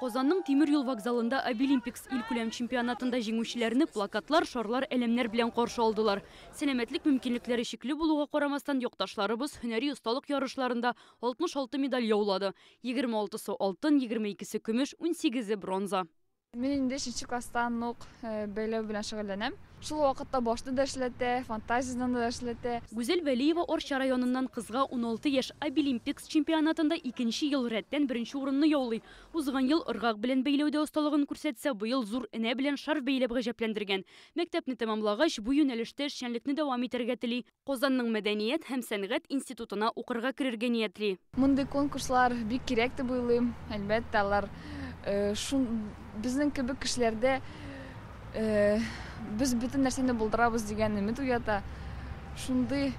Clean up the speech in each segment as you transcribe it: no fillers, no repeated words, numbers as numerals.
Kozanның Темір юл вокзалында Обилимпикс илкүләм чемпионатында җиңүчеләрне плакатлар, шарлар, әлемнәр белән каршы алдылар. Сәламәтлек мөмкинлекләре шикле булуга карамастан, якташларыбыз һөнәри осталык ярышларында 66 медаль яулады. 26-сы алтын, 22-се көмеш, 18-е бронза. Мен инде 6 класстан ук бәйләү белән шөгыльләнәм. Шул вакытта башты да эшләтә, фантазиядан да эшләтә. Гүзәл Вәлиева Орча районыннан кызга 16 яшь Обилимпикс чемпионатында 2нче ел рәттән 1нче урынны яулый. Узган ел ыргак белән бәйләүдә осталыгын күрсәтсә, быел зур энә белән шарф бәйләп гаҗәпләндергән. Мәктәпне тәмамлагач, бу юнәлештә эшчәнлекне дәвам итәргә тели. Казанның Мәдәният һәм сәнгать институтына укырга керергә ниятли. Мондый конкурслар бик кирәк дип уйлыйм. Әлбәттә, алар безнең кебек кешеләрдә biz bütün нәрсәне булдырабыз дигән өмет уята. Шундый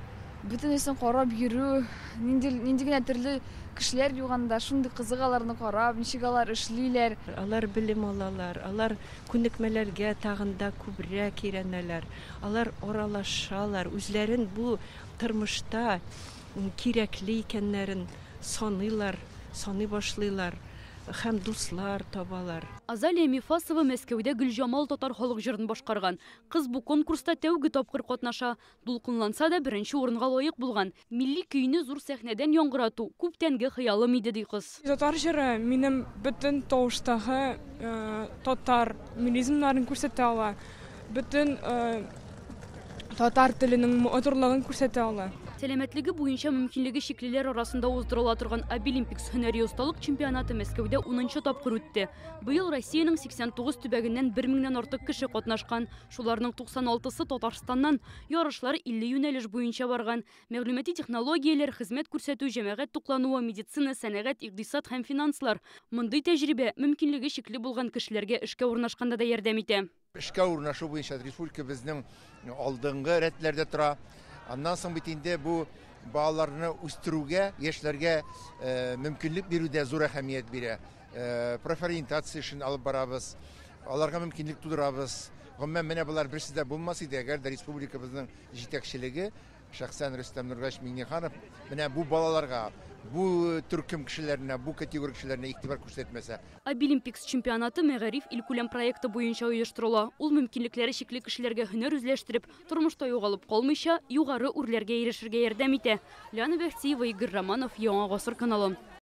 бөтенесен карап йөрү, нинди генә төрле кешеләр юганда, шундый кызыгаларны карап, ничек алар эшлиләр. Алар белем алалар, алар күнекмәләргә тагында күбрәк өйрәнәләр. Алар аралашалар, үзләрен бу тормышта кирәкле икәннәрен саныйлар, саный башлыйлар. Һәм дуслар табалар. Азалия Мифасова Мәскәүдә Гөлҗамал татар халык җырын башкарган. Кыз бу конкурста тәүге тапкыр катнаша. Дулкынланса да 1нче урынга лаек булган. Милли көйне зур сәхнәдән яңгырату күптәнге хыялым иде, ди кыз. Татар җыры минем бөтен тавыштагы татар милизмнарын күрсәтә ала. Бөтен татар теленең матурлыгын күрсәтә ала. Сәламәтлеге буенча мөмкинлеге шиклеләр арасында уздырыла торган Обилимпикс һөнәри осталык чемпионаты Мәскәүдә 10нчы тапкыр үтте. Быел Россиянең 89 төбәгеннән 1000-нән артык кеше катнашкан. Шуларның 96-сы Татарстаннан. Ярышлар 50 юнәлеш буенча барган. Мәгълүмати технологияләр, хезмәт күрсәтү, җәмәгать туклануы, медицина, сәнәгать, икътисад һәм финанслар. Мондый тәҗрибә мөмкинлеге шикле булган кешеләргә эшкә урнашканда да ярдәм итә. Эшкә урнашу буенча республика безнең алдынгы рәтләрдә тора. Аннан соң бит инде бу балаларны үстерүгә, яшьләргә мөмкинлек бирүдә зур әһәмият бирә. Профориентация эшен алып барабыз, аларга мөмкинлек тудырабыз. Гомумән менә булар берсе дә булмас иде, әгәр дә республикабызның җитәкчелеге, шәхсән Рөстәм Нургач Миңнеханов менә бу балаларга, бу төркем кешеләренә, бу категория кешеләренә игътибар күрсәтмәсә. Обилимпикс чемпионаты Мәгариф илкүләм проекты буенча оештырыла. Ул мөмкинлекләре шикле кешеләргә һөнәр үзләштереп, тормышта югалып калмыйча, югары үрләргә ирешергә ярдәм итә. Ляна Бәхтиева, Игорь Романов, Яңа гасыр каналы.